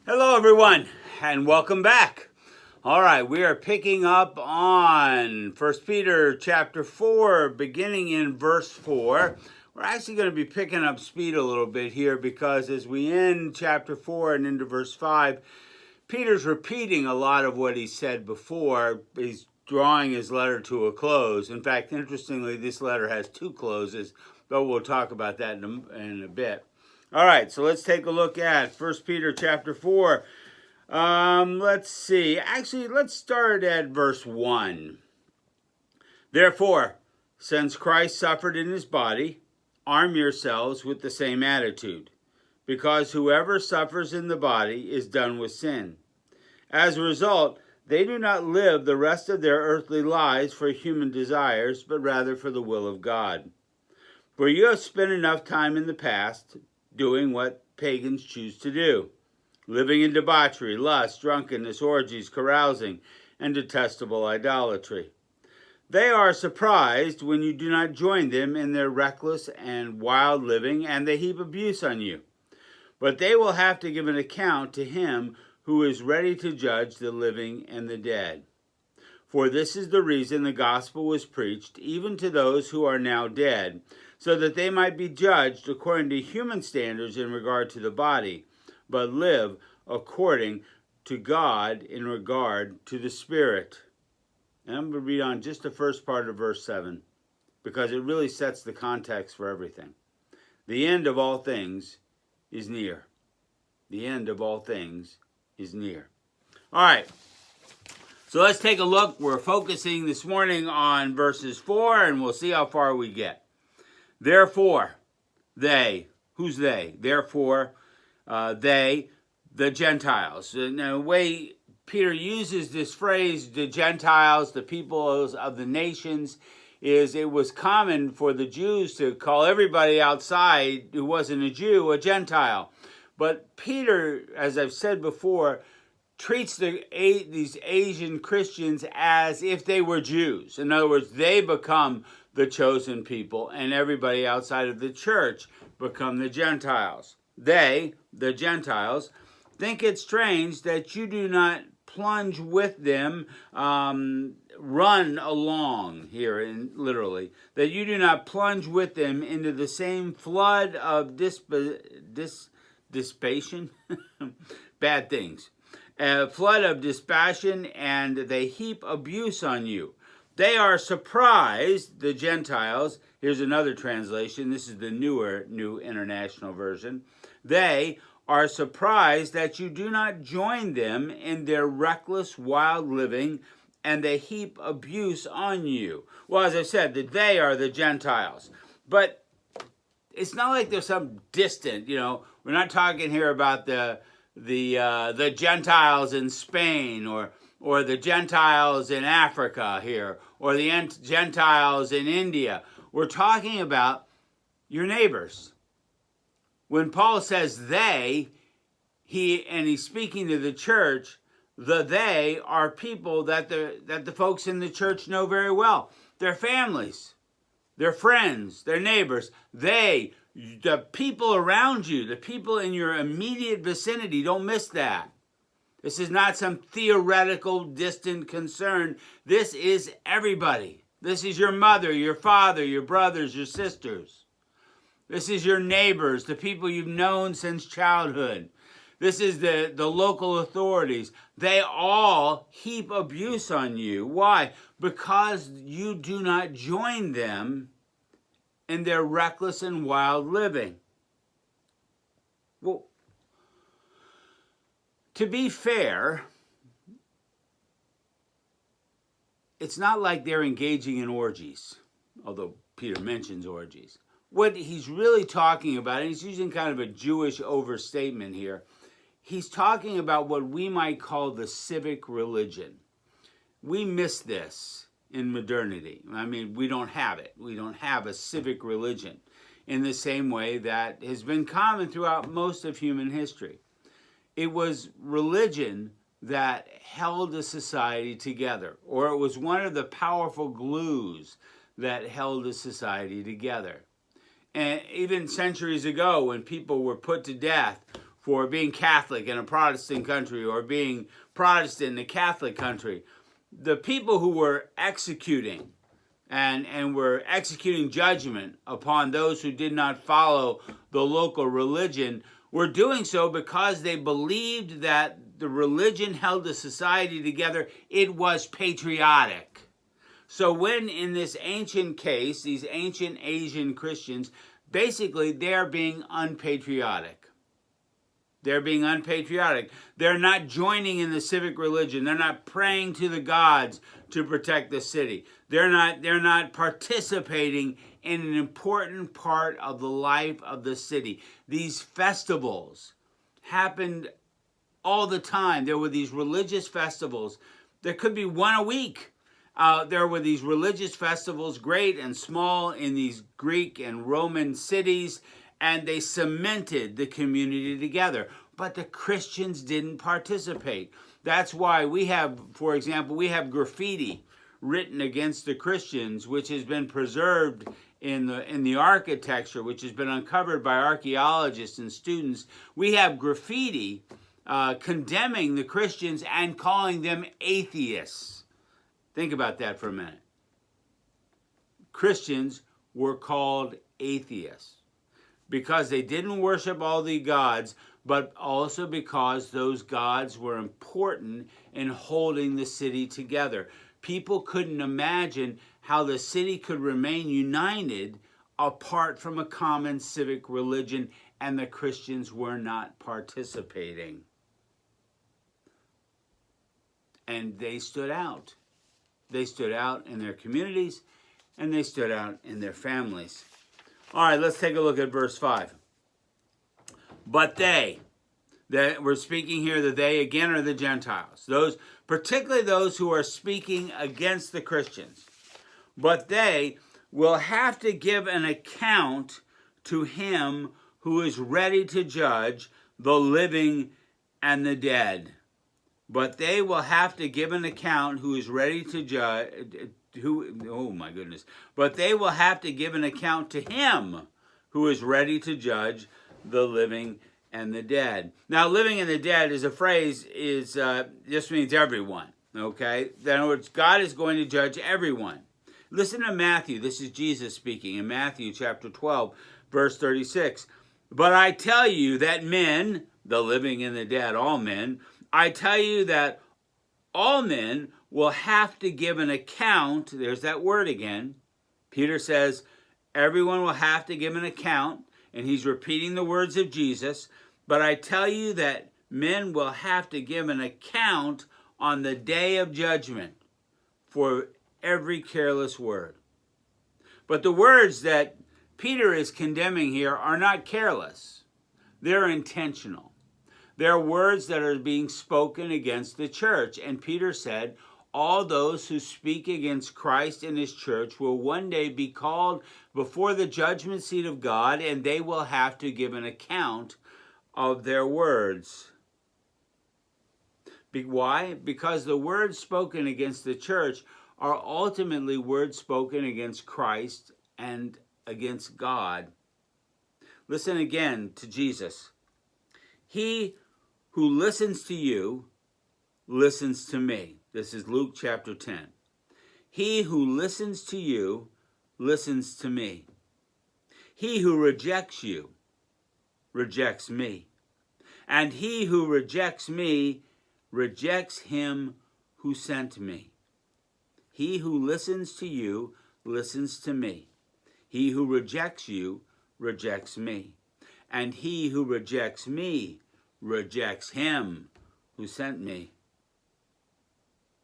Hello, everyone, and welcome back. All right, we are picking up on 1 Peter chapter 4, beginning in verse 4. We're actually going to be picking up speed a little bit here because as we end chapter 4 and into verse 5, Peter's repeating a lot of what he said before. He's drawing his letter to a close. In fact, interestingly, this letter has two closes, but we'll talk about that in a bit. All right, so let's take a look at 1 Peter chapter 4. Let's see. Actually, let's start at verse 1. Therefore, since Christ suffered in his body, arm yourselves with the same attitude, because whoever suffers in the body is done with sin. As a result, they do not live the rest of their earthly lives for human desires, but rather for the will of God. For you have spent enough time in the past doing what pagans choose to do, living in debauchery, lust, drunkenness, orgies, carousing, and detestable idolatry. They are surprised when you do not join them in their reckless and wild living, and they heap abuse on you. But they will have to give an account to him who is ready to judge the living and the dead. For this is the reason the gospel was preached, even to those who are now dead, so that they might be judged according to human standards in regard to the body, but live according to God in regard to the Spirit. And I'm going to read on just the first part of verse 7, because it really sets the context for everything. The end of all things is near. The end of all things is near. All right. So let's take a look. We're focusing this morning on verses 4, and we'll see how far we get. Therefore, they, who's they? Therefore, they, the Gentiles. Now, the way Peter uses this phrase, the Gentiles, the peoples of the nations, is it was common for the Jews to call everybody outside who wasn't a Jew a Gentile. But Peter, as I've said before, treats these Asian Christians as if they were Jews. In other words, they become the chosen people, and everybody outside of the church become the Gentiles. They, the Gentiles, think it strange that you do not plunge with them, run along here, literally, that you do not plunge with them into the same flood of dissipation, bad things, a flood of dispassion, and they heap abuse on you. They are surprised, the Gentiles. Here's another translation. This is the New International Version. They are surprised that you do not join them in their reckless, wild living, and they heap abuse on you. Well, as I said, they are the Gentiles. But it's not like they're some distant, we're not talking here about the Gentiles in Spain or the Gentiles in Africa here, or the Gentiles in India. We're talking about your neighbors. When Paul says they, he's speaking to the church, they are people that the folks in the church know very well. Their families, their friends, their neighbors. The people around you, the people in your immediate vicinity, don't miss that. This is not some theoretical, distant concern. This is everybody. This is your mother, your father, your brothers, your sisters. This is your neighbors, the people you've known since childhood. This is the local authorities. They all heap abuse on you. Why? Because you do not join them in their reckless and wild living. Well, to be fair, it's not like they're engaging in orgies, although Peter mentions orgies. What he's really talking about, and he's using kind of a Jewish overstatement here, he's talking about what we might call the civic religion. We miss this in modernity. I mean, we don't have it. We don't have a civic religion in the same way that has been common throughout most of human history. It was religion that held a society together, or it was one of the powerful glues that held a society together. And even centuries ago, when people were put to death for being Catholic in a Protestant country or being Protestant in a Catholic country. The people who were executing and were executing judgment upon those who did not follow the local religion were doing so because they believed that the religion held the society together. It was patriotic. So when in this ancient case, these ancient Asian Christians, basically they're being unpatriotic. They're being unpatriotic. They're not joining in the civic religion. They're not praying to the gods to protect the city. They're not participating in an important part of the life of the city. These festivals happened all the time. There were these religious festivals. There could be one a week. There were these religious festivals, great and small, in these Greek and Roman cities, and they cemented the community together. But the Christians didn't participate. That's why we have, for example, we have graffiti written against the Christians, which has been preserved in the architecture, which has been uncovered by archaeologists and students. We have graffiti condemning the Christians and calling them atheists. Think about that for a minute. Christians were called atheists because they didn't worship all the gods, but also because those gods were important in holding the city together. People couldn't imagine how the city could remain united apart from a common civic religion, and the Christians were not participating. And they stood out. They stood out in their communities, and they stood out in their families. All right, let's take a look at verse 5. But they, that we're speaking here, the they again are the Gentiles. Those, particularly those who are speaking against the Christians. But they will have to give an account to him who is ready to judge the living and the dead. But they will have to give an account who is ready to judge, but they will have to give an account to him who is ready to judge the living and the dead. Now, living and the dead is a phrase, just means everyone, okay? In other words, God is going to judge everyone. Listen to Matthew. This is Jesus speaking in Matthew chapter 12, verse 36. But I tell you that men, the living and the dead, all men, I tell you that all men will have to give an account. There's that word again. Peter says everyone will have to give an account, and he's repeating the words of Jesus. But I tell you that men will have to give an account on the day of judgment for every careless word. But the words that Peter is condemning here are not careless. They're intentional. They're words that are being spoken against the church. And Peter said, all those who speak against Christ and his church will one day be called before the judgment seat of God, and they will have to give an account of their words. Why? Because the words spoken against the church are ultimately words spoken against Christ and against God. Listen again to Jesus. He who listens to you listens to me. This is Luke chapter 10. He who listens to you listens to me. He who rejects you rejects me. And he who rejects me rejects him who sent me. He who listens to you listens to me. He who rejects you rejects me. And he who rejects me rejects him who sent me.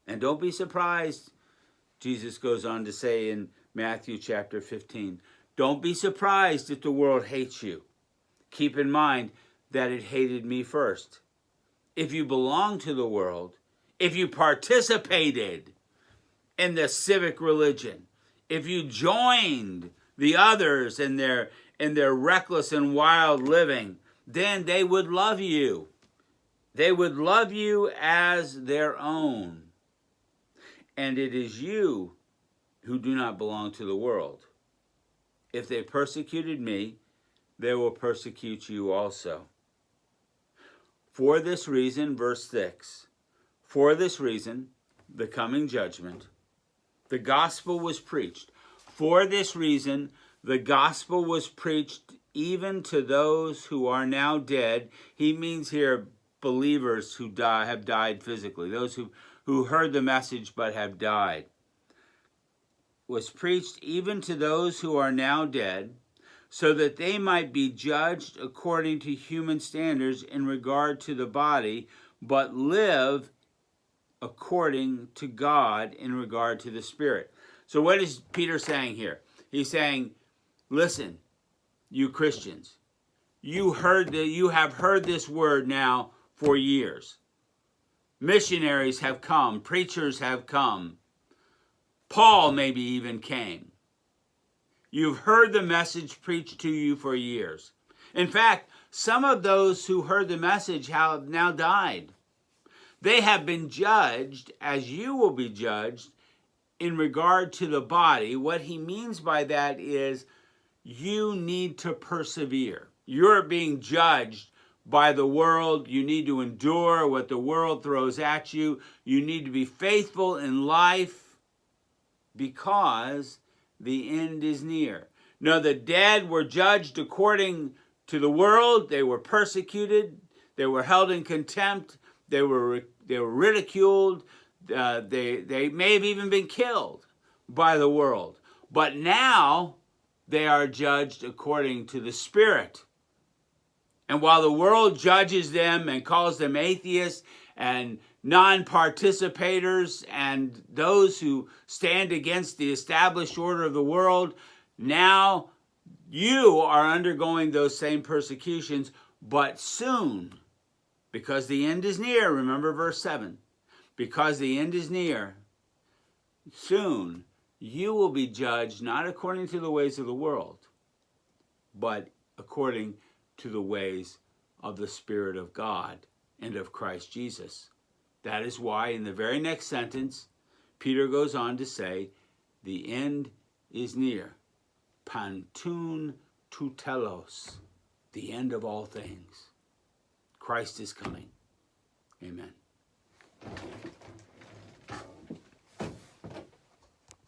And don't be surprised, Jesus goes on to say in Matthew chapter 15, don't be surprised if the world hates you. Keep in mind that it hated me first. If you belong to the world, if you participated in the civic religion, if you joined the others in their reckless and wild living, then they would love you. They would love you as their own. And it is you who do not belong to the world. If they persecuted me, they will persecute you also. For this reason, verse 6, for this reason, the coming judgment, the gospel was preached. For this reason, the gospel was preached even to those who are now dead. He means here believers who have died physically, those who heard the message but have died. Was preached even to those who are now dead, so that they might be judged according to human standards in regard to the body, but live according to God in regard to the spirit. So what is Peter saying here? He's saying, listen, you Christians, you have heard this word now for years. Missionaries have come, preachers have come. Paul maybe even came. You've heard the message preached to you for years. In fact, some of those who heard the message have now died. They have been judged as you will be judged in regard to the body. What he means by that is you need to persevere. You're being judged by the world. You need to endure what the world throws at you. You need to be faithful in life because the end is near. No, the dead were judged according to the world. They were persecuted. They were held in contempt. They were ridiculed. They may have even been killed by the world. But now they are judged according to the Spirit. And while the world judges them and calls them atheists and non-participators and those who stand against the established order of the world, now you are undergoing those same persecutions, but soon, because the end is near, remember verse 7, because the end is near, soon you will be judged not according to the ways of the world, but according to the ways of the Spirit of God and of Christ Jesus. That is why in the very next sentence, Peter goes on to say, the end is near. Pantun to telos, the end of all things. Christ is coming. Amen.